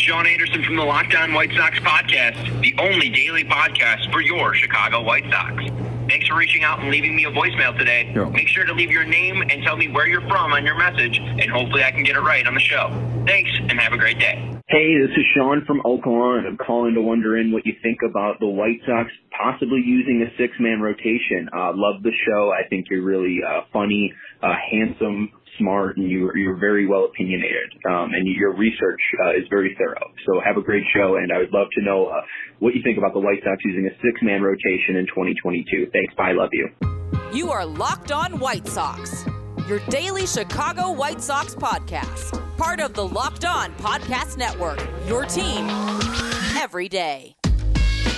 Sean Anderson from the Locked On White Sox podcast, the only daily podcast for your Chicago White Sox. Thanks for reaching out and leaving me a voicemail today. Make sure to leave your name and tell me where you're from on your message, and hopefully I can get it right on the show. Thanks, and have a great day. Hey, this is Sean from Oakland. I'm calling to wonder in what you think about the White Sox possibly using a six-man rotation. Love the show. I think you're really funny, handsome, smart, and you're very well opinionated. And your research is very thorough. So have a great show, and I would love to know what you think about the White Sox using a six-man rotation in 2022. Thanks. Bye. Love you. You are Locked On White Sox, your daily Chicago White Sox podcast. Part of the Locked On Podcast Network, your team every day.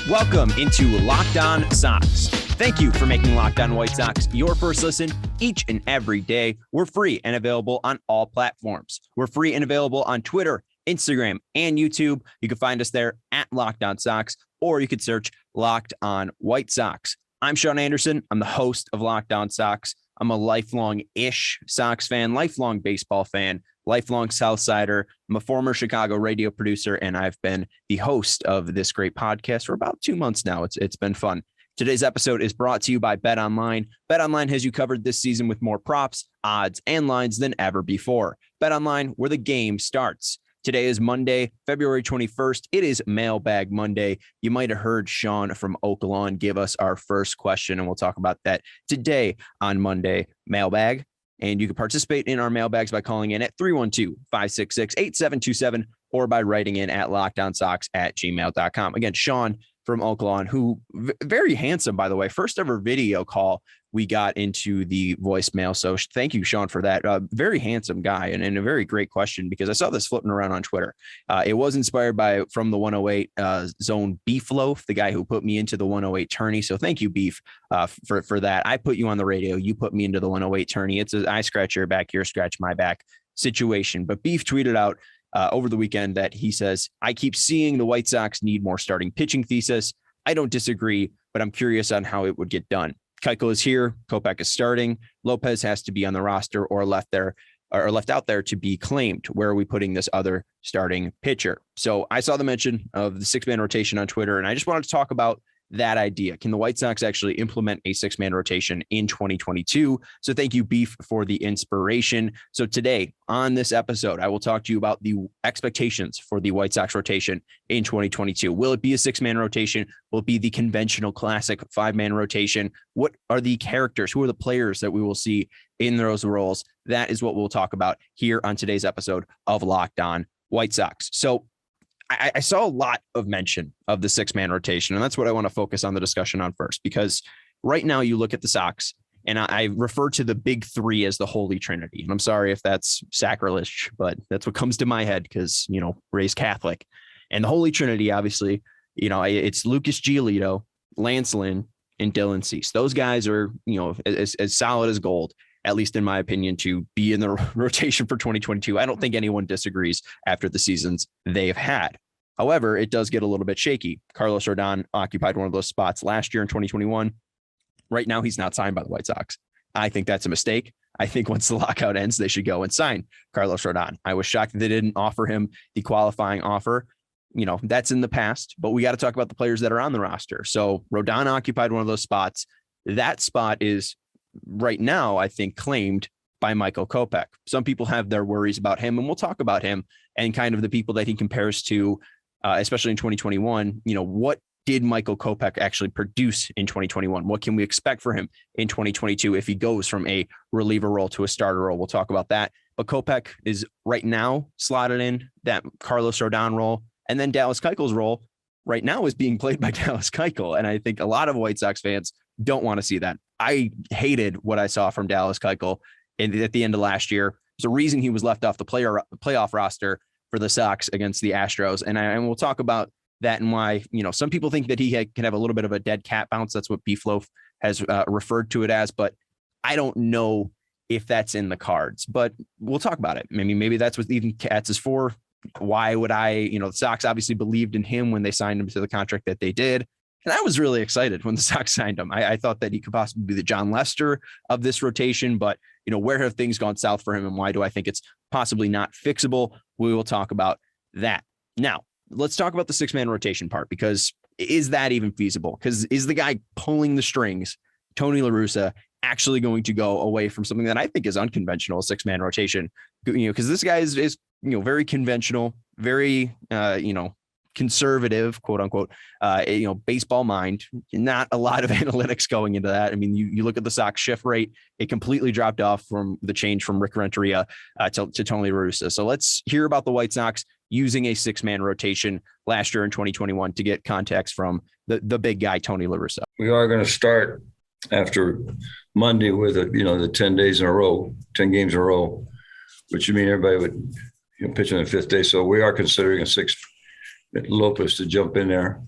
Welcome into Locked On Sox. Thank you for making Locked On White Sox your first listen each and every day. We're free and available on all platforms. We're free and available on Twitter, Instagram, and YouTube. You can find us there at Locked On Sox, or you could search Locked On White Sox. I'm Sean Anderson. I'm the host of Locked On Sox. I'm a lifelong-ish Sox fan, lifelong baseball fan, lifelong Southsider. I'm a former Chicago radio producer, and I've been the host of this great podcast for about 2 months now. It's been fun. Today's episode is brought to you by BetOnline. BetOnline has you covered this season with more props, odds, and lines than ever before. BetOnline, where the game starts. Today is Monday, February 21st. It is Mailbag Monday. You might have heard Sean from Oakland give us our first question, and we'll talk about that today on Monday Mailbag. And you can participate in our mailbags by calling in at 312-566-8727 or by writing in at lockedonsox@gmail.com. Again, Sean from Oakland, who very handsome, by the way, first ever video call we got into the voicemail. So thank you, Sean, for that. Very handsome guy and a very great question, because I saw this flipping around on Twitter. It was inspired from the 108 Zone Beef Loaf, the guy who put me into the 108 tourney. So thank you, Beef, for that. I put you on the radio. You put me into the 108 tourney. It's I scratch your back, you scratch my back situation. But Beef tweeted out over the weekend that he says, I keep seeing the White Sox need more starting pitching thesis. I don't disagree, but I'm curious on how it would get done. Keuchel is here. Kopech is starting. Lopez has to be on the roster or left out there to be claimed. Where are we putting this other starting pitcher? So I saw the mention of the six-man rotation on Twitter, and I just wanted to talk about that idea. Can the White Sox actually implement a six-man rotation in 2022? So thank you, Beef, for the inspiration. So today on this episode, I will talk to you about the expectations for the White Sox rotation in 2022. Will it be a six-man rotation? Will it be the conventional classic five-man rotation? What are the characters? Who are the players that we will see in those roles? That is what we'll talk about here on today's episode of Locked On White Sox. So I saw a lot of mention of the six-man rotation, and that's what I want to focus on the discussion on first, because right now you look at the Sox, and I refer to the big three as the Holy Trinity. And I'm sorry if that's sacrilege, but that's what comes to my head because, raised Catholic. And the Holy Trinity, obviously, it's Lucas Giolito, Lance Lynn, and Dylan Cease. Those guys are, as solid as gold, at least in my opinion, to be in the rotation for 2022. I don't think anyone disagrees after the seasons they've had. However, it does get a little bit shaky. Carlos Rodon occupied one of those spots last year in 2021. Right now, he's not signed by the White Sox. I think that's a mistake. I think once the lockout ends, they should go and sign Carlos Rodon. I was shocked that they didn't offer him the qualifying offer. That's in the past, but we got to talk about the players that are on the roster. So Rodon occupied one of those spots. That spot is right now, I think, claimed by Michael Kopech. Some people have their worries about him, and we'll talk about him and kind of the people that he compares to, especially in 2021. What did Michael Kopech actually produce in 2021? What can we expect for him in 2022 if he goes from a reliever role to a starter role? We'll talk about that. But Kopech is right now slotted in that Carlos Rodon role, and then Dallas Keuchel's role right now is being played by Dallas Keuchel. And I think a lot of White Sox fans don't want to see that. I hated what I saw from Dallas Keuchel at the end of last year. There's a reason he was left off the playoff roster for the Sox against the Astros. And we'll talk about that and why, some people think that he can have a little bit of a dead cat bounce. That's what Beef Loaf has referred to it as, but I don't know if that's in the cards, but we'll talk about it. Maybe that's what even Cats is for. Why would the Sox obviously believed in him when they signed him to the contract that they did. And I was really excited when the Sox signed him. I thought that he could possibly be the John Lester of this rotation, but where have things gone south for him and why do I think it's possibly not fixable? We will talk about that. Now, let's talk about the 6-man rotation part, because is that even feasible? Because is the guy pulling the strings, Tony La Russa, actually going to go away from something that I think is unconventional, a 6-man rotation? Because this guy is very conventional, very, conservative, quote unquote, baseball mind, not a lot of analytics going into that. I mean, you look at the Sox shift rate, it completely dropped off from the change from Rick Renteria to Tony La Russa. So let's hear about the White Sox using a 6-man rotation last year in 2021 to get context from the big guy, Tony La Russa. We are going to start after Monday with the 10 days in a row, 10 games in a row, which would mean everybody would pitch on the 5th day. So we are considering a 6th Lopez to jump in there.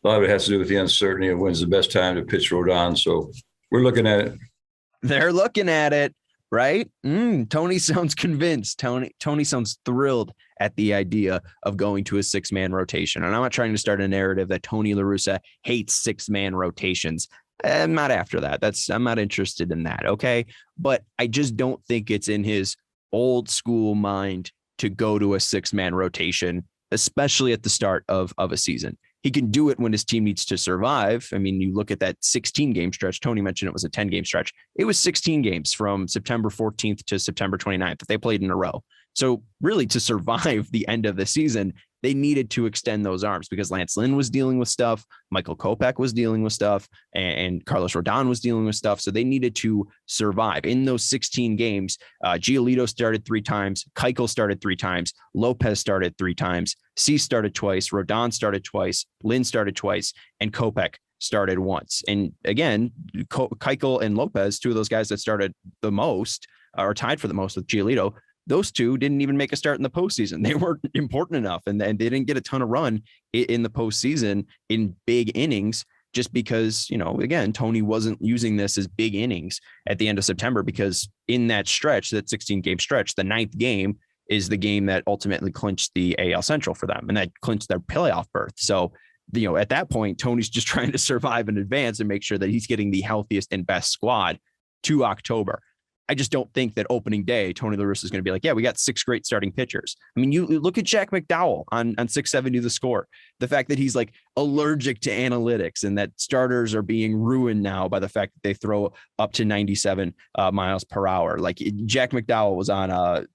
A lot of it has to do with the uncertainty of when's the best time to pitch Rodon. So we're looking at it. They're looking at it, right? Tony sounds convinced. Tony sounds thrilled at the idea of going to a 6-man rotation. And I'm not trying to start a narrative that Tony La Russa hates 6-man rotations. I'm not after that. I'm not interested in that. Okay. But I just don't think it's in his old school mind to go to a 6-man rotation, especially at the start of a season. He can do it when his team needs to survive. I mean, you look at that 16-game stretch. Tony mentioned it was a 10-game stretch. It was 16 games from September 14th to September 29th that they played in a row. So really, to survive the end of the season, they needed to extend those arms because Lance Lynn was dealing with stuff, Michael Kopech was dealing with stuff, and Carlos Rodon was dealing with stuff. So they needed to survive. In those 16 games, Giolito started 3 times, Keuchel started 3 times, Lopez started 3 times, Cease started twice, Rodon started twice, Lynn started twice, and Kopech started once. And again, Keuchel and Lopez, 2 of those guys that started the most, are tied for the most with Giolito. Those 2 didn't even make a start in the postseason. They weren't important enough, and they didn't get a ton of run in the postseason in big innings, just because, again, Tony wasn't using this as big innings at the end of September, because in that stretch, that 16-game stretch, the 9th game is the game that ultimately clinched the AL Central for them, and that clinched their playoff berth. So, at that point, Tony's just trying to survive in advance and make sure that he's getting the healthiest and best squad to October. I just don't think that opening day, Tony La Russa is going to be like, yeah, we got 6 great starting pitchers. I mean, you look at Jack McDowell on 670 The Score. The fact that he's like allergic to analytics and that starters are being ruined now by the fact that they throw up to 97 miles per hour. Like Jack McDowell was on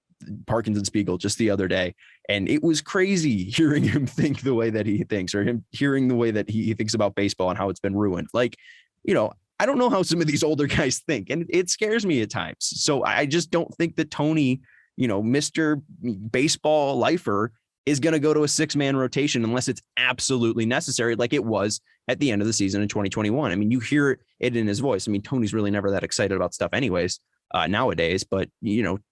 Parkinson Spiegel just the other day, and it was crazy hearing him think the way that he thinks, or him hearing the way that he thinks about baseball and how it's been ruined. Like, I don't know how some of these older guys think, and it scares me at times. So I just don't think that Tony, Mr. Baseball lifer, is going to go to a 6-man rotation unless it's absolutely necessary, like it was at the end of the season in 2021. I mean, you hear it in his voice. I mean, Tony's really never that excited about stuff anyways nowadays, but,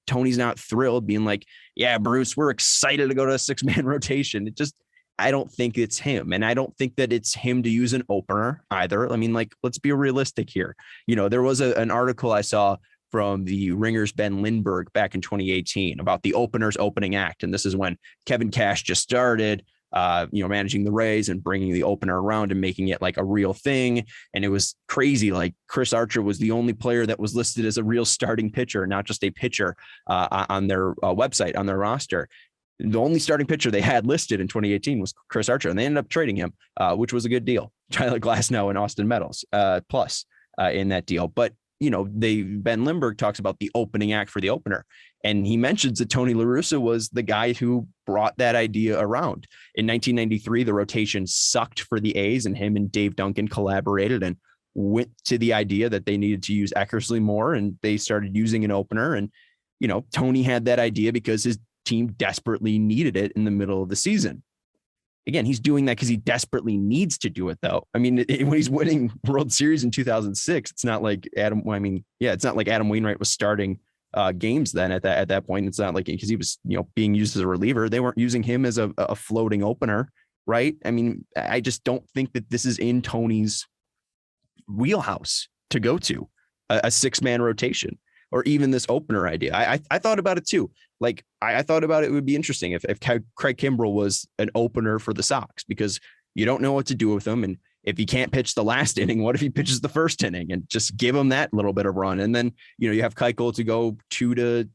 Tony's not thrilled being like, yeah, Bruce, we're excited to go to a 6-man rotation. I don't think it's him. And I don't think that it's him to use an opener either. I mean, let's be realistic here. There was an article I saw from the Ringer's Ben Lindbergh back in 2018 about the opener's opening act. And this is when Kevin Cash just started, managing the Rays and bringing the opener around and making it like a real thing. And it was crazy. Like Chris Archer was the only player that was listed as a real starting pitcher, not just a pitcher on their website, on their roster. The only starting pitcher they had listed in 2018 was Chris Archer, and they ended up trading him, which was a good deal. Tyler Glasnow and Austin Meadows plus in that deal. But, Ben Lindbergh talks about the opening act for the opener, and he mentions that Tony La Russa was the guy who brought that idea around. In 1993, the rotation sucked for the A's, and him and Dave Duncan collaborated and went to the idea that they needed to use Eckersley more, and they started using an opener. And, Tony had that idea because his team desperately needed it in the middle of the season. Again, he's doing that because he desperately needs to do it, though. I mean, when he's winning World Series in 2006, it's not like Adam Wainwright was starting games then at that point. It's not like because he was, being used as a reliever. They weren't using him as a floating opener, right? I mean, I just don't think that this is in Tony's wheelhouse to go to a 6-man rotation, or even this opener idea. I thought about it too. Like I thought about it would be interesting if Craig Kimbrell was an opener for the Sox, because you don't know what to do with him. And if he can't pitch the last inning, what if he pitches the first inning and just give him that little bit of run? And then, you have Keuchel to go 2-6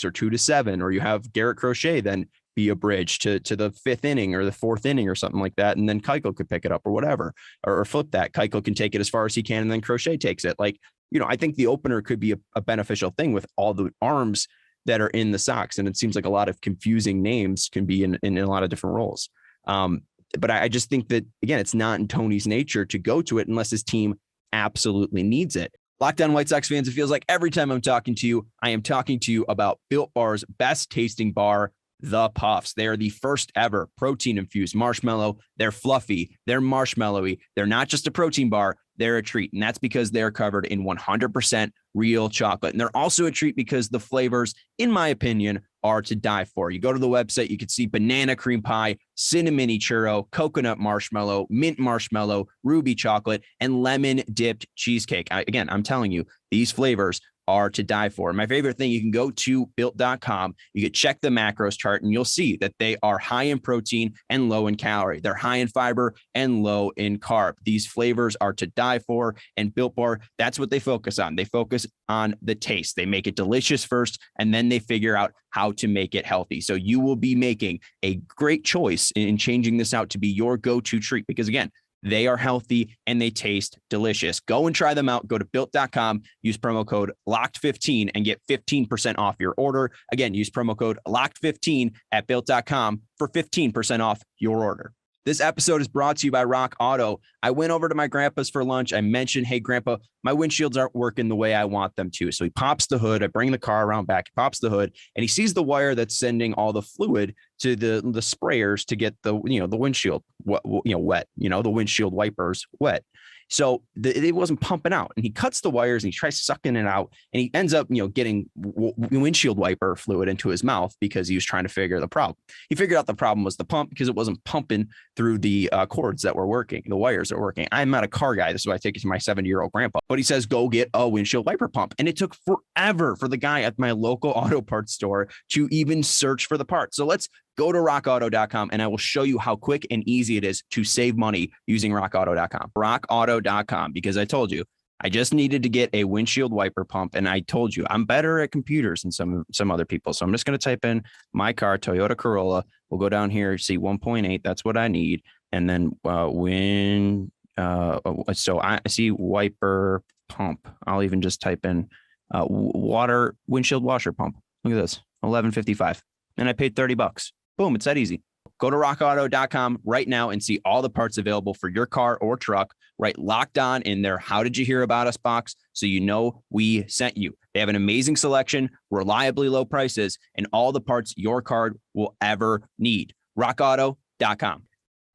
or 2-7, or you have Garrett Crochet then be a bridge to the 5th inning or the 4th inning or something like that. And then Keuchel could pick it up or whatever, or flip that. Keuchel can take it as far as he can, and then Crochet takes it. Like, I think the opener could be a beneficial thing with all the arms that are in the Sox. And it seems like a lot of confusing names can be in a lot of different roles. But I just think that, again, it's not in Tony's nature to go to it unless his team absolutely needs it. Locked On White Sox fans, it feels like every time I'm talking to you, I am talking to you about Built Bar's best tasting bar, the Puffs. They are the first ever protein infused marshmallow. They're fluffy. They're marshmallowy. They're not just a protein bar. They're a treat. And that's because they're covered in 100% real chocolate. And they're also a treat because the flavors, in my opinion, are to die for. You go to the website, you can see banana cream pie, cinnamon churro, coconut marshmallow, mint marshmallow, ruby chocolate, and lemon dipped cheesecake. Again, I'm telling you, these flavors are to die for. My favorite thing, you can go to built.com, you can check the macros chart, and you'll see that they are high in protein and low in calorie. They're high in fiber and low in carb. These flavors are to die for, and Built Bar, that's what they focus on. They focus on the taste. They make it delicious first, and then they figure out how to make it healthy. So you will be making a great choice in changing this out to be your go-to treat, because again, they are healthy and they taste delicious. Go and try them out. Go to built.com, use promo code LOCKED15 and get 15% off your order. Again, use promo code LOCKED15 at built.com for 15% off your order. This episode is brought to you by Rock Auto. I went over to my grandpa's for lunch. I mentioned, hey, Grandpa, my windshields aren't working the way I want them to. So he pops the hood. I bring the car around back. He pops the hood, and he sees the wire that's sending all the fluid to the sprayers to get the windshield wet, the windshield wipers wet. So it wasn't pumping out, and he cuts the wires and he tries sucking it out, and he ends up, getting windshield wiper fluid into his mouth because he was trying to figure the problem. He figured out the problem was the pump because it wasn't pumping through the cords that were working, the wires that were working. I'm not a car guy. This is why I take it to my 70-year-old grandpa, but he says, go get a windshield wiper pump. And it took forever for the guy at my local auto parts store to even search for the part. So let's go to rockauto.com and I will show you how quick and easy it is to save money using rockauto.com. Rockauto.com, because I told you, I just needed to get a windshield wiper pump, and I told you I'm better at computers than some other people. So I'm just going to type in my car, Toyota Corolla. We'll go down here, see 1.8. That's what I need. And then so I see wiper pump. I'll even just type in water windshield washer pump. Look at this, $11.55. And I paid $30. Boom, it's that easy. Go to rockauto.com right now and see all the parts available for your car or truck. Right, Locked On in their How Did You Hear About Us box, so you know we sent you. They have an amazing selection, reliably low prices, and all the parts your car will ever need. rockauto.com.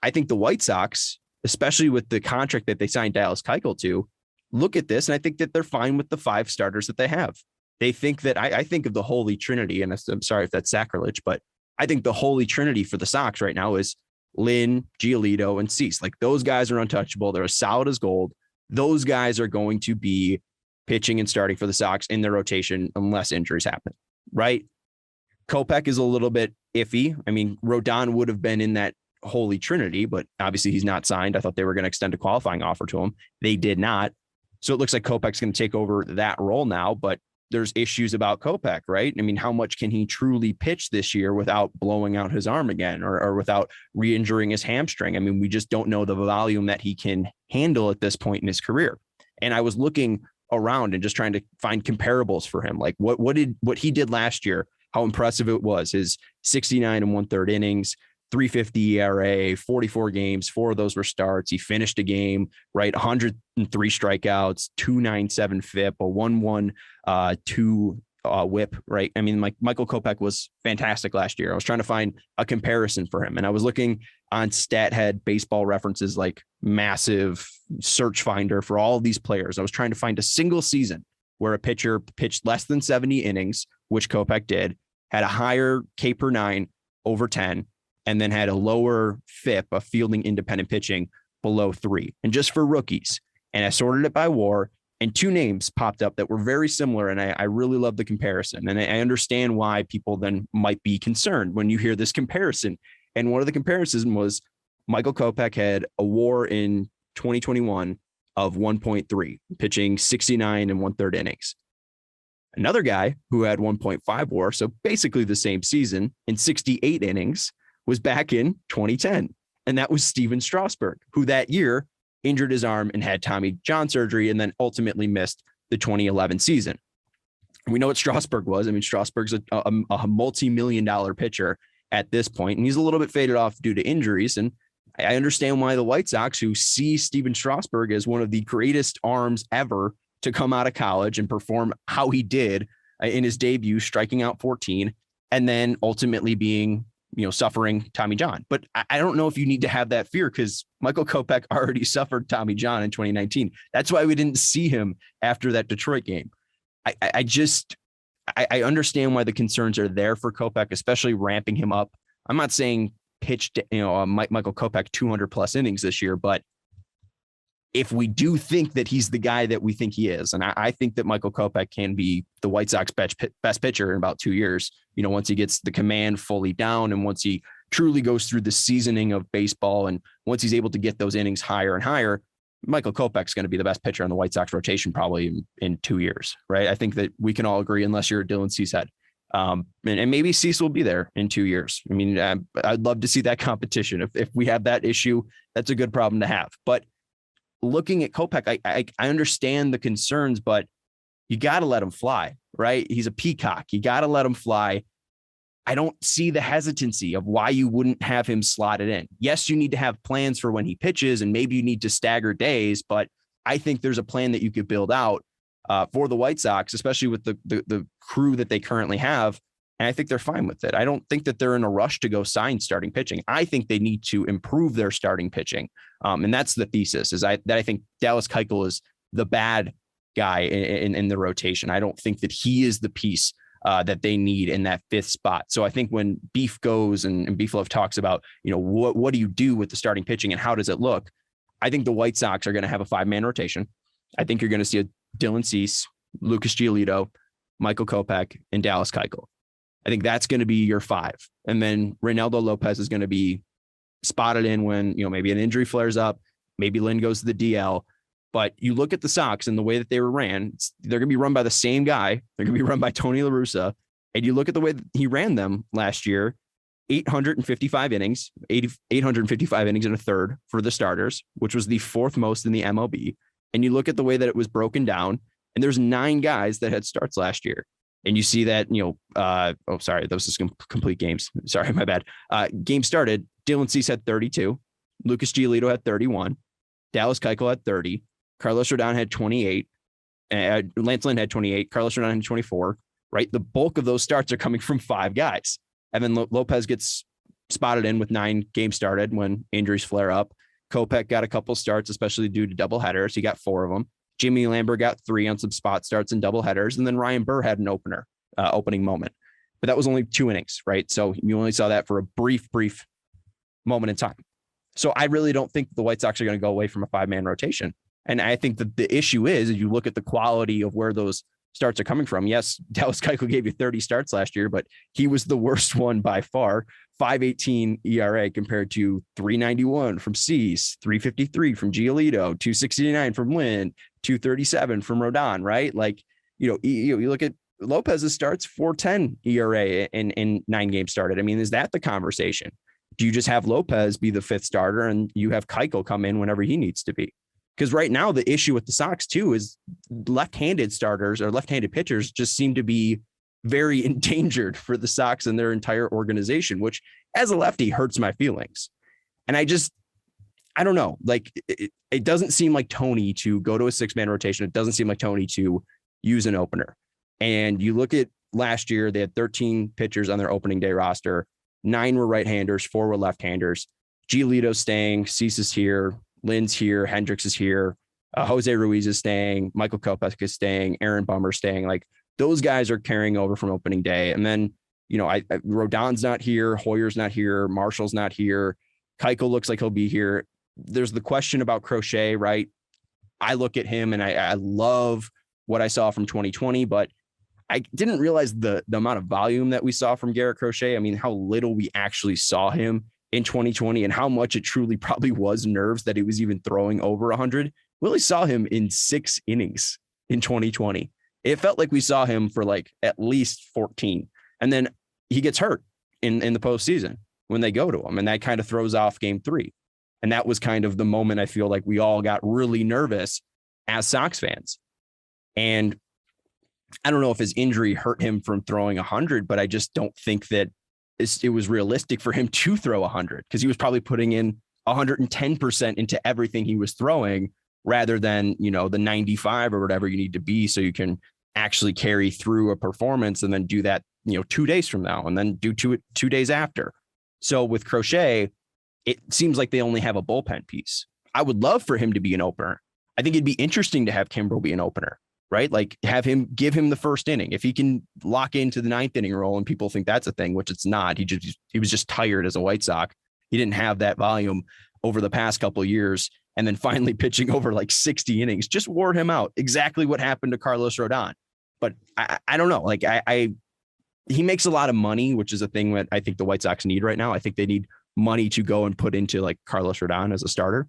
I think the White Sox, especially with the contract that they signed Dallas Keuchel to, look at this, and I think that they're fine with the 5 starters that they have. They think that I think of the Holy Trinity, and I'm sorry if that's sacrilege, but I think the Holy Trinity for the Sox right now is Lynn, Giolito, and Cease. Like, those guys are untouchable. They're as solid as gold. Those guys are going to be pitching and starting for the Sox in their rotation unless injuries happen, right? Kopech is a little bit iffy. I mean, Rodon would have been in that Holy Trinity, but obviously he's not signed. I thought they were going to extend a qualifying offer to him. They did not. So it looks like Kopech's going to take over that role now, but there's issues about Kopech, right? I mean, how much can he truly pitch this year without blowing out his arm again or without re-injuring his hamstring? I mean, we just don't know the volume that he can handle at this point in his career. And I was looking around and just trying to find comparables for him. Like what he did last year, how impressive it was. His 69 and 1/3 innings, 3.50 ERA, 44 games, 4 of those were starts. He finished a game, right? 103 strikeouts, 2.97 FIP, a 1.12 whip, right? I mean, like, Michael Kopech was fantastic last year. I was trying to find a comparison for him, and I was looking on StatHead, Baseball References, like massive search finder for all of these players. I was trying to find a single season where a pitcher pitched less than 70 innings, which Kopech did, had a higher K per 9 over 10, and then had a lower FIP, a fielding independent pitching, below 3. And just for rookies. And I sorted it by WAR, and 2 names popped up that were very similar. And I really love the comparison. And I understand why people then might be concerned when you hear this comparison. And one of the comparisons was Michael Kopech had a WAR in 2021 of 1.3, pitching 69 and 1/3 innings. Another guy who had 1.5 WAR, so basically the same season in 68 innings, was back in 2010. And that was Steven Strasburg, who that year injured his arm and had Tommy John surgery and then ultimately missed the 2011 season. We know what Strasburg was. I mean, Strasburg's a multi-million-dollar pitcher at this point, and he's a little bit faded off due to injuries. And I understand why the White Sox, who see Steven Strasburg as one of the greatest arms ever to come out of college and perform how he did in his debut, striking out 14, and then ultimately being, suffering Tommy John. But I don't know if you need to have that fear, because Michael Kopech already suffered Tommy John in 2019. That's why we didn't see him after that Detroit game. I understand why the concerns are there for Kopech, especially ramping him up. I'm not saying pitch, Michael Kopech 200 plus innings this year, but if we do think that he's the guy that we think he is, and I think that Michael Kopech can be the White Sox best pitcher in about 2 years, once he gets the command fully down and once he truly goes through the seasoning of baseball, and once he's able to get those innings higher and higher, Michael Kopech's going to be the best pitcher on the White Sox rotation probably in 2 years, right? I think that we can all agree, unless you're a Dylan Cease head. And maybe Cease will be there in 2 years. I mean, I'd love to see that competition. If we have that issue, that's a good problem to have. But looking at Kopech, I understand the concerns, but you got to let him fly, right? He's a peacock. You got to let him fly. I don't see the hesitancy of why you wouldn't have him slotted in. Yes, you need to have plans for when he pitches, and maybe you need to stagger days, but I think there's a plan that you could build out for the White Sox, especially with the crew that they currently have. And I think they're fine with it. I don't think that they're in a rush to go sign starting pitching. I think they need to improve their starting pitching. And that's the thesis, is that I think Dallas Keuchel is the bad guy in the rotation. I don't think that he is the piece that they need in that fifth spot. So I think when Beef goes and Beef Love talks about, what do you do with the starting pitching and how does it look? I think the White Sox are going to have a 5-man rotation. I think you're going to see a Dylan Cease, Lucas Giolito, Michael Kopech, and Dallas Keuchel. I think that's going to be your 5. And then Reynaldo Lopez is going to be spotted in when, maybe an injury flares up, maybe Lynn goes to the DL. But you look at the Sox and the way that they were ran, they're going to be run by the same guy. They're going to be run by Tony La Russa. And you look at the way that he ran them last year, 855 innings, 855 innings and a third for the starters, which was the 4th most in the MLB. And you look at the way that it was broken down, and there's 9 guys that had starts last year. And you see that, that was just complete games. Sorry, my bad. Game started, Dylan Cease had 32. Lucas Giolito had 31. Dallas Keuchel had 30. Carlos Rodon had 28. Lance Lynn had 28. Carlos Rodon had 24, right? The bulk of those starts are coming from 5 guys. Evan Lopez gets spotted in with 9 games started when injuries flare up. Kopech got a couple starts, especially due to doubleheaders. He got 4 of them. Jimmy Lambert got 3 on some spot starts and doubleheaders. And then Ryan Burr had an opening moment. But that was only 2 innings, right? So you only saw that for a brief moment in time. So I really don't think the White Sox are going to go away from a 5-man rotation. And I think that the issue is you look at the quality of where those starts are coming from. Yes, Dallas Keuchel gave you 30 starts last year, but he was the worst one by far. 5.18 ERA compared to 3.91 from Cease, 3.53 from Giolito, 2.69 from Lynn, 2.37 from Rodon, right? Like, you look at Lopez's starts, 4.10 ERA in 9 games started. I mean, is that the conversation? Do you just have Lopez be the 5th starter and you have Keuchel come in whenever he needs to be? Because right now the issue with the Sox too is left-handed starters or left-handed pitchers just seem to be very endangered for the Sox and their entire organization, which as a lefty hurts my feelings. And I don't know, like it doesn't seem like Tony to go to a 6-man rotation. It doesn't seem like Tony to use an opener. And you look at last year, they had 13 pitchers on their opening day roster. 9 were right-handers, 4 were left-handers. Giolito's staying, Cease is here, Lynn's here, Hendricks is here, Jose Ruiz is staying, Michael Kopech is staying, Aaron Bummer's staying. Like those guys are carrying over from opening day. And then, Rodon's not here, Hoyer's not here, Marshall's not here. Keuchel looks like he'll be here. There's the question about Crochet, right? I look at him and I love what I saw from 2020, but I didn't realize the amount of volume that we saw from Garrett Crochet. I mean, how little we actually saw him in 2020 and how much it truly probably was nerves that he was even throwing over 100. We only saw him in 6 innings in 2020. It felt like we saw him for like at least 14. And then he gets hurt in the postseason when they go to him. And that kind of throws off game 3. And that was kind of the moment I feel like we all got really nervous as Sox fans. And I don't know if his injury hurt him from throwing 100, but I just don't think that it was realistic for him to throw 100 because he was probably putting in 110% into everything he was throwing rather than, the 95 or whatever you need to be so you can actually carry through a performance and then do that, 2 days from now and then do 2 days after. So with Crochet, it seems like they only have a bullpen piece. I would love for him to be an opener. I think it'd be interesting to have Kimbrel be an opener, right? Like give him the first inning. If he can lock into the 9th inning role and people think that's a thing, which it's not. He was just tired as a White Sox. He didn't have that volume over the past couple of years. And then finally pitching over like 60 innings just wore him out. Exactly what happened to Carlos Rodon. But I don't know. Like he makes a lot of money, which is a thing that I think the White Sox need right now. I think they need money to go and put into like Carlos Rodon as a starter,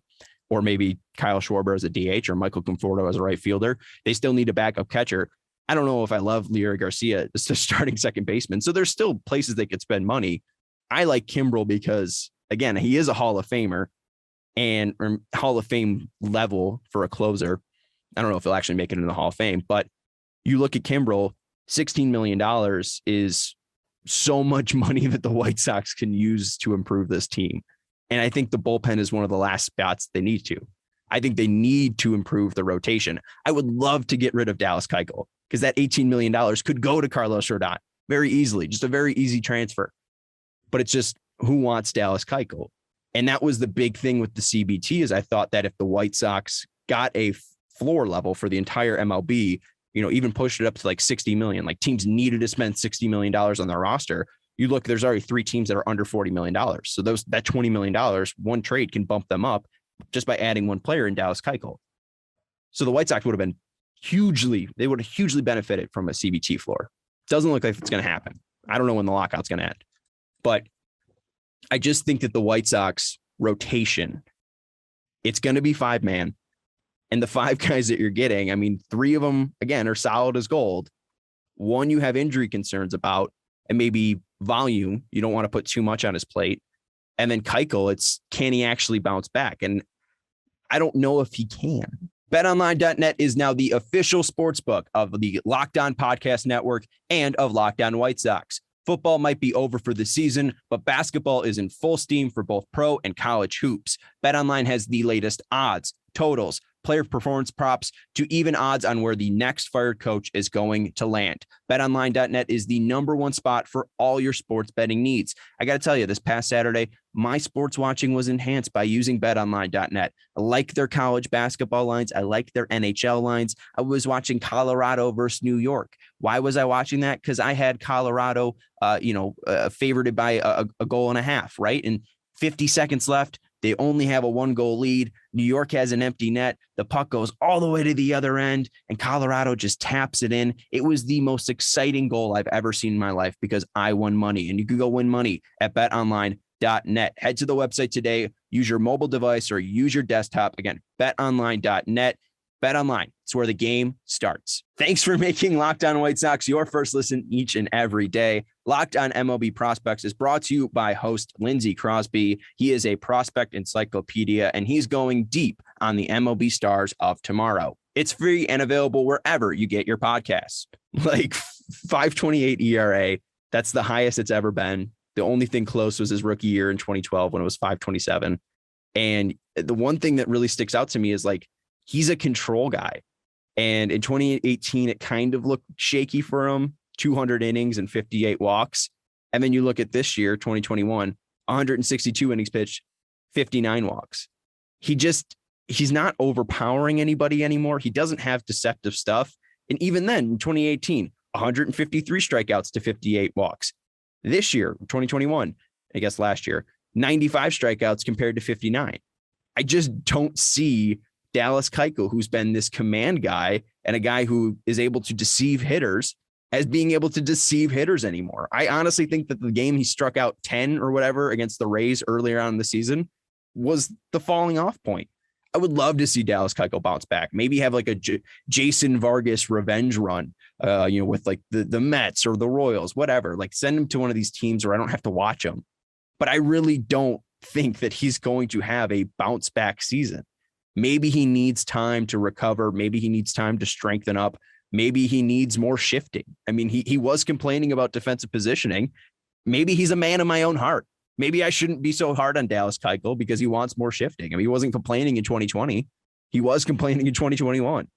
or maybe Kyle Schwarber as a DH, or Michael Conforto as a right fielder. They still need a backup catcher. I don't know if I love Leury Garcia as the starting second baseman. So there's still places they could spend money. I like Kimbrel because, again, he is a Hall of Famer and Hall of Fame level for a closer. I don't know if he'll actually make it into the Hall of Fame, but you look at Kimbrel, $16 million is so much money that the White Sox can use to improve this team. And I think the bullpen is one of the last spots they need to. I think they need to improve the rotation. I would love to get rid of Dallas Keuchel because that $18 million could go to Carlos Rodon very easily, just a very easy transfer. But it's just, who wants Dallas Keuchel? And that was the big thing with the CBT, is I thought that if the White Sox got a floor level for the entire MLB, even pushed it up to like 60 million, like teams needed to spend $60 million on their roster. You look, there's already 3 teams that are under $40 million. So that $20 million, one trade can bump them up just by adding one player in Dallas Keuchel. So the White Sox would have hugely benefited from a CBT floor. Doesn't look like it's going to happen. I don't know when the lockout's going to end, but I just think that the White Sox rotation, it's going to be 5-man. And the 5 guys that you're getting, 3 of them, again, are solid as gold. 1 you have injury concerns about, and maybe volume. You don't want to put too much on his plate. And then Keuchel, it's, can he actually bounce back? And I don't know if he can. BetOnline.net is now the official sportsbook of the Locked On Podcast Network and of Locked On White Sox. Football might be over for the season, but basketball is in full steam for both pro and college hoops. BetOnline has the latest odds, totals, player performance props, to even odds on where the next fired coach is going to land. BetOnline.net is the #1 spot for all your sports betting needs. I got to tell you, this past Saturday, my sports watching was enhanced by using BetOnline.net. I like their college basketball lines. I like their NHL lines. I was watching Colorado versus New York. Why was I watching that? Because I had Colorado, favored by a goal and a half, right? And 50 seconds left. They only have a 1-goal lead. New York has an empty net. The puck goes all the way to the other end, and Colorado just taps it in. It was the most exciting goal I've ever seen in my life because I won money, and you can go win money at betonline.net. Head to the website today. Use your mobile device or use your desktop. Again, betonline.net. BetOnline, it's where the game starts. Thanks for making Locked On White Sox your first listen each and every day. Locked On MLB Prospects is brought to you by host Lindsey Crosby. He is a prospect encyclopedia, and he's going deep on the MLB stars of tomorrow. It's free and available wherever you get your podcasts. Like 5.28 ERA, that's the highest it's ever been. The only thing close was his rookie year in 2012 when it was 5.27. And the one thing that really sticks out to me is like, he's a control guy. And in 2018, it kind of looked shaky for him, 200 innings and 58 walks. And then you look at this year, 2021, 162 innings pitched, 59 walks. He's not overpowering anybody anymore. He doesn't have deceptive stuff. And even then, in 2018, 153 strikeouts to 58 walks. This year, 2021, I guess last year, 95 strikeouts compared to 59. I just don't see Dallas Keuchel, who's been this command guy and a guy who is able to deceive hitters, as being able to deceive hitters anymore. I honestly think that the game he struck out 10 or whatever against the Rays earlier on in the season was the falling off point. I would love to see Dallas Keuchel bounce back. Maybe have like a Jason Vargas revenge run with like the Mets or the Royals, whatever. Like send him to one of these teams where I don't have to watch him. But I really don't think that he's going to have a bounce back season. Maybe he needs time to recover. Maybe he needs time to strengthen up. Maybe he needs more shifting. I mean, he was complaining about defensive positioning. Maybe he's a man of my own heart. Maybe I shouldn't be so hard on Dallas Keuchel because he wants more shifting. I mean, he wasn't complaining in 2020. He was complaining in 2021.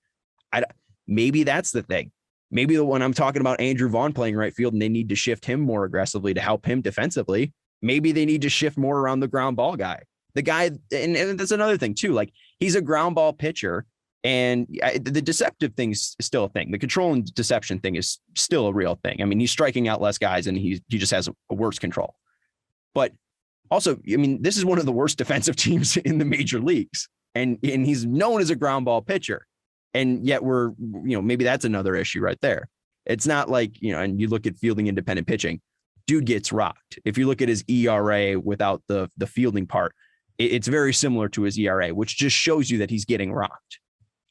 Maybe that's the thing. Maybe when I'm talking about Andrew Vaughn playing right field and they need to shift him more aggressively to help him defensively, maybe they need to shift more around the ground ball guy. The guy, and that's another thing too, like he's a ground ball pitcher and the deceptive thing is still a thing. The control and deception thing is still a real thing. I mean, he's striking out less guys and he just has a worse control. But also, I mean, this is one of the worst defensive teams in the major leagues. And he's known as a ground ball pitcher. And yet maybe that's another issue right there. It's not like, and you look at fielding independent pitching, dude gets rocked. If you look at his ERA without the fielding part, it's very similar to his ERA, which just shows you that he's getting rocked.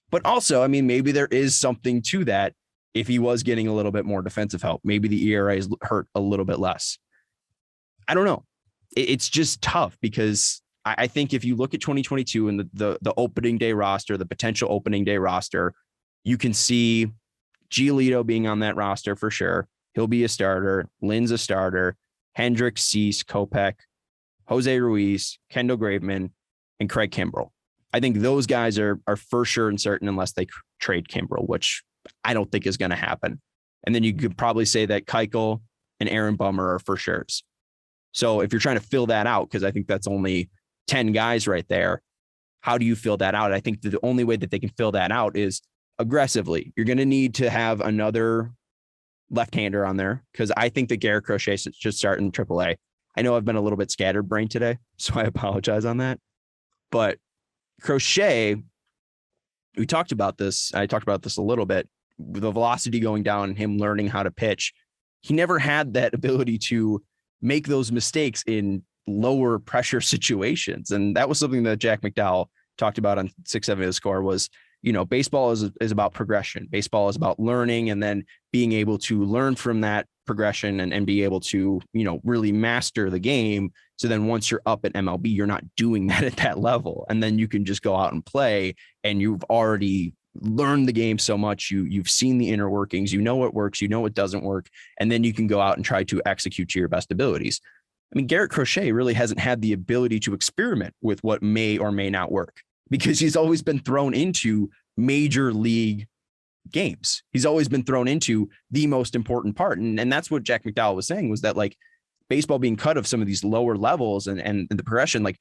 But also, I mean, maybe there is something to that. If he was getting a little bit more defensive help, maybe the ERA is hurt a little bit less. I don't know. It's just tough because I think if you look at 2022 and the opening day roster, the potential opening day roster, you can see Giolito being on that roster for sure. He'll be a starter. Lynn's a starter. Hendricks, Cease, Kopech, Jose Ruiz, Kendall Graveman, and Craig Kimbrell. I think those guys are for sure and certain unless they trade Kimbrell, which I don't think is going to happen. And then you could probably say that Keuchel and Aaron Bummer are for sures. So if you're trying to fill that out, because I think that's only 10 guys right there, how do you fill that out? I think that the only way that they can fill that out is aggressively. You're going to need to have another left-hander on there because I think that Garrett Crochet should start in AAA. I know I've been a little bit scatterbrained today, so I apologize on that. But Crochet, we talked about this. I talked about this a little bit. The velocity going down and him learning how to pitch. He never had that ability to make those mistakes in lower pressure situations. And that was something that Jack McDowell talked about on 670 The Score was, baseball is about progression. Baseball is about learning and then being able to learn from that progression and be able to, really master the game. So then once you're up at MLB, you're not doing that at that level. And then you can just go out and play and you've already learned the game so much. You've seen the inner workings, what works, what doesn't work. And then you can go out and try to execute to your best abilities. I mean, Garrett Crochet really hasn't had the ability to experiment with what may or may not work because he's always been thrown into major league games. He's always been thrown into the most important part. And that's what Jack McDowell was saying was that like baseball being cut of some of these lower levels and the progression, like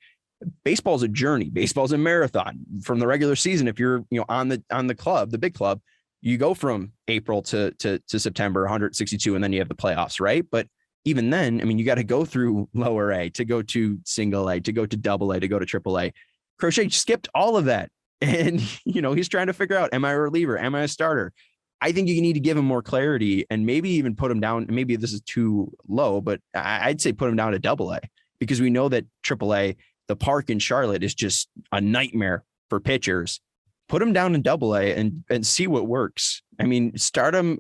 baseball is a journey. Baseball is a marathon from the regular season. If you're, on the club, the big club, you go from April to September, 162, and then you have the playoffs, right? But even then, I mean, you got to go through lower A to go to single A, to go to double A, to go to triple A. Crochet skipped all of that. And, he's trying to figure out, am I a reliever? Am I a starter? I think you need to give him more clarity and maybe even put him down. Maybe this is too low, but I'd say put him down to double A because we know that triple A, the park in Charlotte is just a nightmare for pitchers. Put him down in double A and see what works. I mean, start him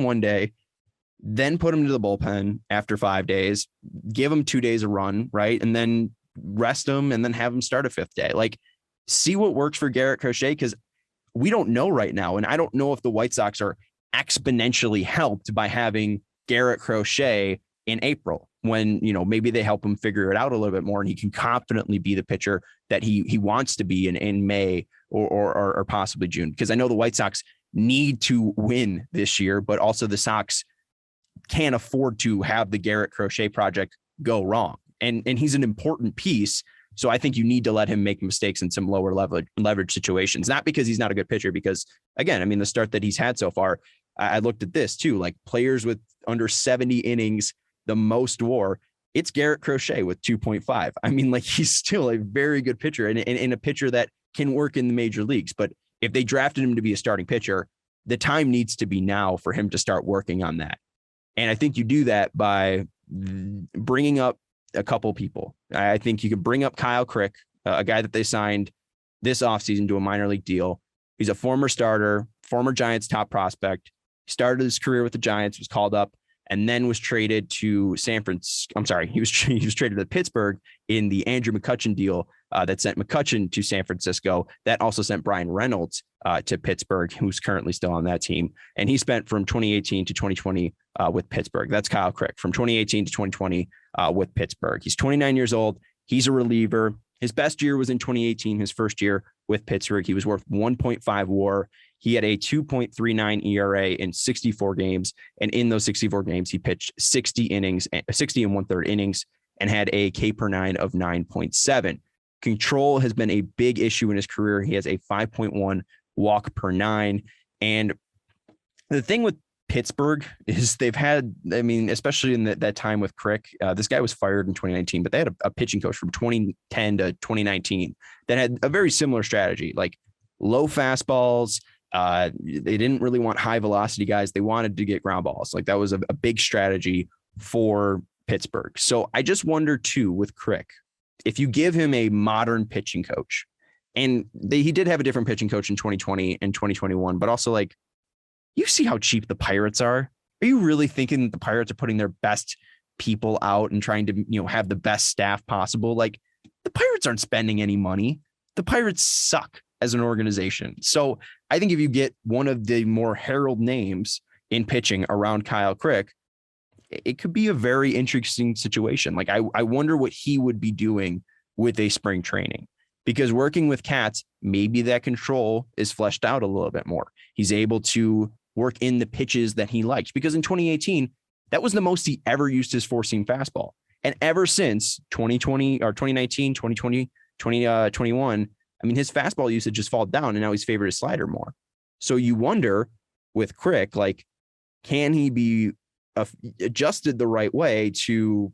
one day, then put him to the bullpen after 5 days, give him 2 days a run, right? And then rest him and then have him start a 5th day. Like, see what works for Garrett Crochet because we don't know right now. And I don't know if the White Sox are exponentially helped by having Garrett Crochet in April when, maybe they help him figure it out a little bit more and he can confidently be the pitcher that he wants to be in May or possibly June. Because I know the White Sox need to win this year, but also the Sox can't afford to have the Garrett Crochet project go wrong. And he's an important piece. So I think you need to let him make mistakes in some lower leverage situations, not because he's not a good pitcher, because again, I mean, the start that he's had so far, I looked at this too, like players with under 70 innings, the most WAR, it's Garrett Crochet with 2.5. I mean, like he's still a very good pitcher and a pitcher that can work in the major leagues. But if they drafted him to be a starting pitcher, the time needs to be now for him to start working on that. And I think you do that by bringing up a couple people. I think you can bring up Kyle Crick, a guy that they signed this offseason to a minor league deal. He's a former starter, former Giants top prospect. started his career with the Giants, was called up, and then was traded to San Francisco. I'm sorry, he was traded to Pittsburgh in the Andrew McCutchen deal that sent McCutchen to San Francisco. That also sent Brian Reynolds to Pittsburgh, who's currently still on that team. And he spent from 2018 to 2020 with Pittsburgh. That's Kyle Crick from 2018 to 2020 with Pittsburgh. He's 29 years old. He's a reliever. His best year was in 2018, his first year with Pittsburgh. He was worth 1.5 WAR. He had a 2.39 ERA in 64 games. And in those 64 games, he pitched 60 innings, 60 and 1/3 innings, and had a K per 9 of 9.7. Control has been a big issue in his career. He has a 5.1 walk per 9. And the thing with Pittsburgh is they've had, I mean, especially in that time with Crick, this guy was fired in 2019, but they had a pitching coach from 2010 to 2019 that had a very similar strategy, like low fastballs. They didn't really want high velocity guys. They wanted to get ground balls. Like that was a big strategy for Pittsburgh. So I just wonder too, with Crick, if you give him a modern pitching coach, and he did have a different pitching coach in 2020 and 2021, but also like, you see how cheap the Pirates are. Are you really thinking that the Pirates are putting their best people out and trying to, have the best staff possible? Like the Pirates aren't spending any money. The Pirates suck as an organization. So I think if you get one of the more heralded names in pitching around Kyle Crick, it could be a very interesting situation. Like I wonder what he would be doing with a spring training, because working with Cats, maybe that control is fleshed out a little bit more. He's able to work in the pitches that he likes, because in 2018, that was the most he ever used his four-seam fastball. And ever since 2020 or 2019, 2020, 2021, I mean, his fastball usage just fallen down, and now he's favored his slider more. So you wonder with Crick, like, can he be adjusted the right way to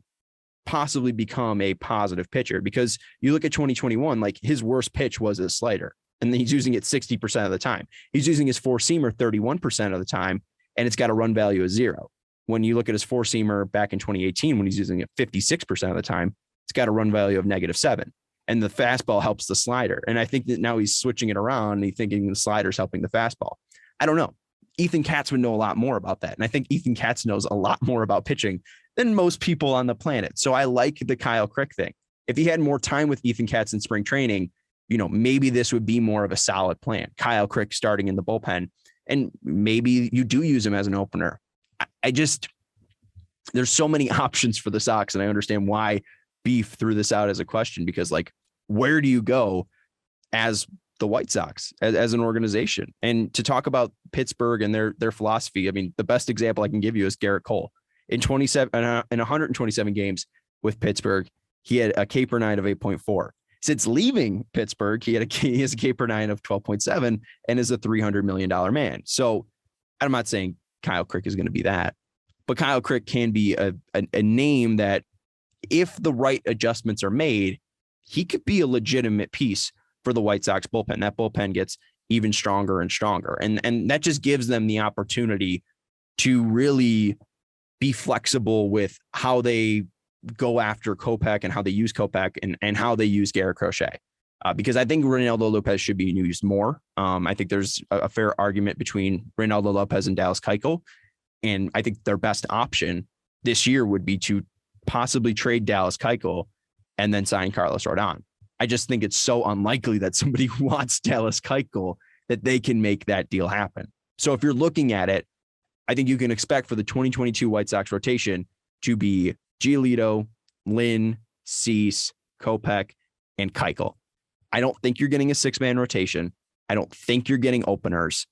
possibly become a positive pitcher? Because you look at 2021, like his worst pitch was a slider, and then he's using it 60% of the time. He's using his four-seamer 31% of the time, and it's got a run value of 0. When you look at his four-seamer back in 2018, when he's using it 56% of the time, it's got a run value of -7. And the fastball helps the slider. And I think that now he's switching it around and he's thinking the slider's helping the fastball. I don't know. Ethan Katz would know a lot more about that. And I think Ethan Katz knows a lot more about pitching than most people on the planet. So I like the Kyle Crick thing. If he had more time with Ethan Katz in spring training, maybe this would be more of a solid plan. Kyle Crick starting in the bullpen, and maybe you do use him as an opener. There's so many options for the Sox, and I understand why Beef threw this out as a question, because like, where do you go as the White Sox as an organization? And to talk about Pittsburgh and their philosophy, I mean, the best example I can give you is Garrett Cole. In 127 games with Pittsburgh, he had a K per 9 of 8.4. Since leaving Pittsburgh, he has a K per 9 of 12.7 and is a $300 million man. So I'm not saying Kyle Crick is going to be that, but Kyle Crick can be a name that, if the right adjustments are made, he could be a legitimate piece for the White Sox bullpen. That bullpen gets even stronger and stronger. And that just gives them the opportunity to really be flexible with how they go after Kopech and how they use Kopech and how they use Garrett Crochet. Because I think Reynaldo Lopez should be used more. I think there's a fair argument between Reynaldo Lopez and Dallas Keuchel. And I think their best option this year would be to possibly trade Dallas Keuchel and then sign Carlos Rodon. I just think it's so unlikely that somebody wants Dallas Keuchel that they can make that deal happen. So if you're looking at it, I think you can expect for the 2022 White Sox rotation to be Giolito, Lynn, Cease, Kopech, and Keuchel. I don't think you're getting a 6-man rotation. I don't think you're getting openers.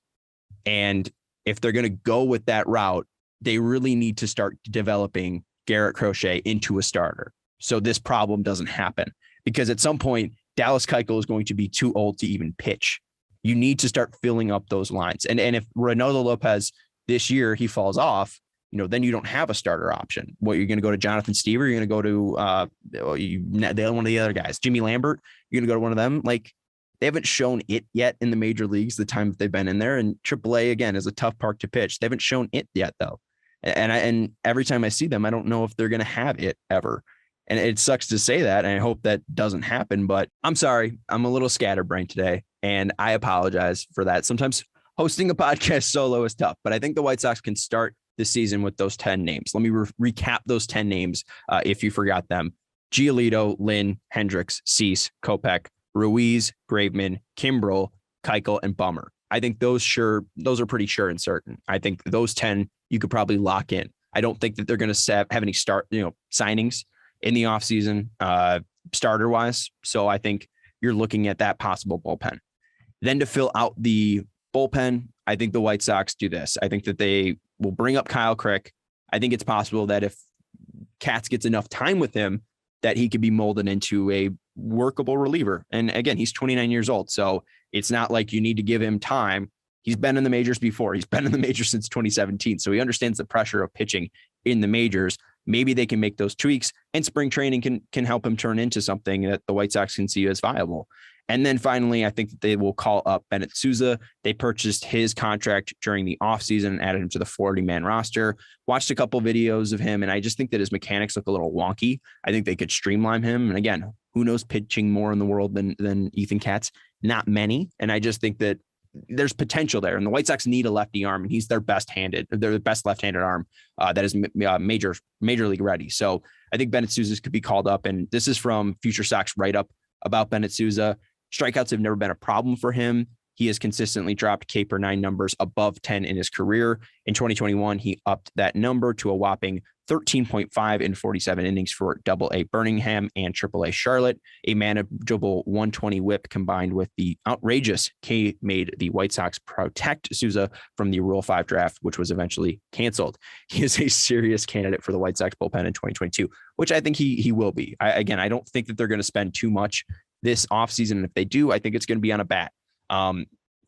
And if they're going to go with that route, they really need to start developing Garrett Crochet into a starter, so this problem doesn't happen. Because at some point, Dallas Keuchel is going to be too old to even pitch. You need to start filling up those lines. And if Reynaldo Lopez this year, he falls off, then you don't have a starter option. What, you're going to go to Jonathan Stever? You're going to go to one of the other guys, Jimmy Lambert? You're going to go to one of them? Like, they haven't shown it yet in the major leagues, the time that they've been in there. And AAA, again, is a tough park to pitch. They haven't shown it yet, though. And every time I see them, I don't know if they're going to have it ever. And it sucks to say that. And I hope that doesn't happen, but I'm sorry. I'm a little scatterbrained today, and I apologize for that. Sometimes hosting a podcast solo is tough, but I think the White Sox can start the season with those 10 names. Let me recap those 10 names if you forgot them. Giolito, Lynn, Hendricks, Cease, Kopech, Ruiz, Graveman, Kimbrel, Keuchel, and Bummer. I think those are pretty sure and certain. I think those 10 you could probably lock in. I don't think that they're going to have any signings in the offseason starter wise. So I think you're looking at that possible bullpen. Then to fill out the bullpen, I think the White Sox do this. I think that they will bring up Kyle Crick. I think it's possible that if Katz gets enough time with him, that he could be molded into a workable reliever. And again, he's 29 years old. So it's not like you need to give him time. He's been in the majors before. He's been in the majors since 2017. So he understands the pressure of pitching in the majors. Maybe they can make those tweaks, and spring training can help him turn into something that the White Sox can see as viable. And then finally, I think that they will call up Bennett Sousa. They purchased his contract during the offseason and added him to the 40-man roster. Watched a couple videos of him, and I just think that his mechanics look a little wonky. I think they could streamline him. And again, who knows pitching more in the world than Ethan Katz? Not many. And I just think that there's potential there. And the White Sox need a lefty arm, and he's their best left-handed arm that is major league ready. So I think Bennett Sousa could be called up. And this is from Future Sox write-up about Bennett Sousa. Strikeouts have never been a problem for him. He has consistently dropped K/9 numbers above 10 in his career. In 2021, he upped that number to a whopping 13.5 in 47 innings for AA Birmingham and AAA Charlotte. A manageable 120 whip combined with the outrageous K made the White Sox protect Sousa from the Rule 5 draft, which was eventually canceled. He is a serious candidate for the White Sox bullpen in 2022, which I think he will be. I don't think that they're going to spend too much this offseason. And if they do, I think it's going to be on a bat.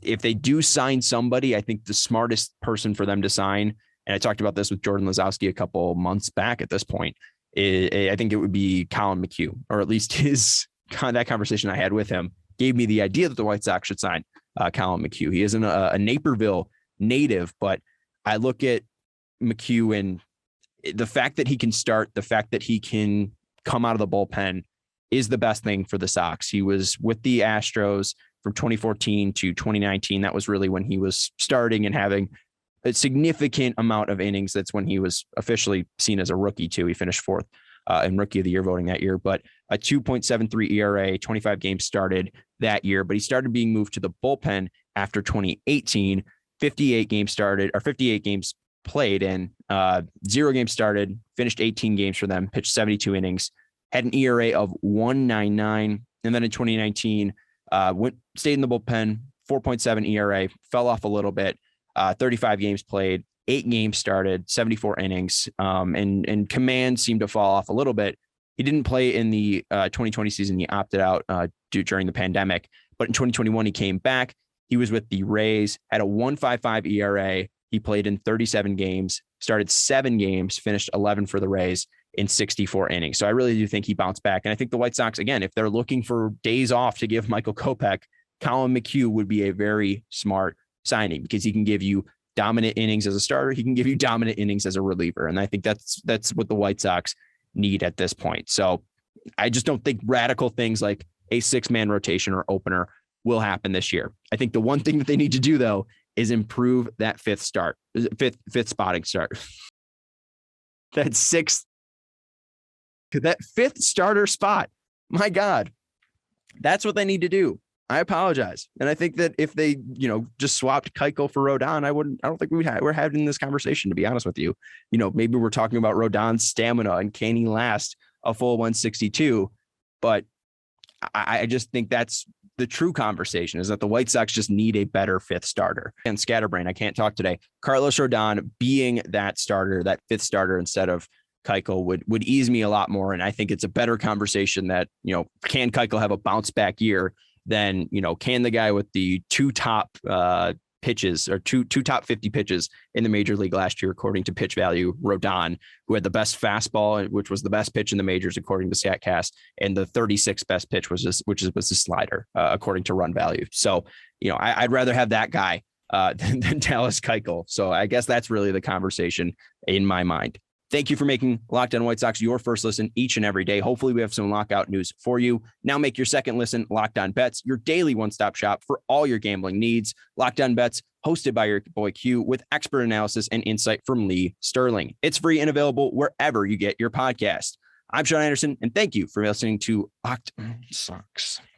If they do sign somebody, I think the smartest person for them to sign, and I talked about this with Jordan Lazowski a couple months back at this point, I think it would be Colin McHugh, or at least that conversation I had with him gave me the idea that the White Sox should sign Colin McHugh. He isn't a Naperville native, but I look at McHugh and the fact that he can start, the fact that he can come out of the bullpen is the best thing for the Sox. He was with the Astros from 2014 to 2019. That was really when he was starting and having a significant amount of innings. That's when he was officially seen as a rookie too. He finished fourth in Rookie of the Year voting that year, but a 2.73 ERA, 25 games started that year. But he started being moved to the bullpen after 2018, 58 games started, or 58 games played, and 0 games started, finished 18 games for them, pitched 72 innings, had an ERA of 1.99. And then in 2019, stayed in the bullpen, 4.7 ERA, fell off a little bit, 35 games played, 8 games started, 74 innings, and command seemed to fall off a little bit. He didn't play in the 2020 season. He opted out during the pandemic, but in 2021, he came back. He was with the Rays, had a 1.55 ERA. He played in 37 games, started 7 games, finished 11 for the Rays in 64 innings. So I really do think he bounced back. And I think the White Sox, again, if they're looking for days off to give Michael Kopech, Colin McHugh would be a very smart signing because he can give you dominant innings as a starter. He can give you dominant innings as a reliever. And I think that's what the White Sox need at this point. So I just don't think radical things like a 6-man rotation or opener will happen this year. I think the one thing that they need to do, though, is improve that fifth spotting start. That fifth starter spot. My God, that's what they need to do. I apologize. And I think that if they, just swapped Keuchel for Rodon, I don't think we're having this conversation, to be honest with you. Maybe we're talking about Rodon's stamina and can he last a full 162, but I just think that's the true conversation, is that the White Sox just need a better fifth starter. And scatterbrain, I can't talk today. Carlos Rodon being that starter, that fifth starter instead of Keuchel would ease me a lot more. And I think it's a better conversation that, can Keuchel have a bounce back year than, can the guy with the two top pitches or two top 50 pitches in the major league last year, according to Pitch Value, Rodon, who had the best fastball, which was the best pitch in the majors, according to StatCast, and the 36th best pitch was the slider, according to Run Value. So, I'd rather have that guy than Dallas Keuchel. So I guess that's really the conversation in my mind. Thank you for making Locked On White Sox your first listen each and every day. Hopefully we have some lockout news for you. Now make your second listen Locked On Bets, your daily one-stop shop for all your gambling needs. Locked On Bets hosted by your boy Q with expert analysis and insight from Lee Sterling. It's free and available wherever you get your podcast. I'm Sean Anderson, and thank you for listening to Locked On Sox.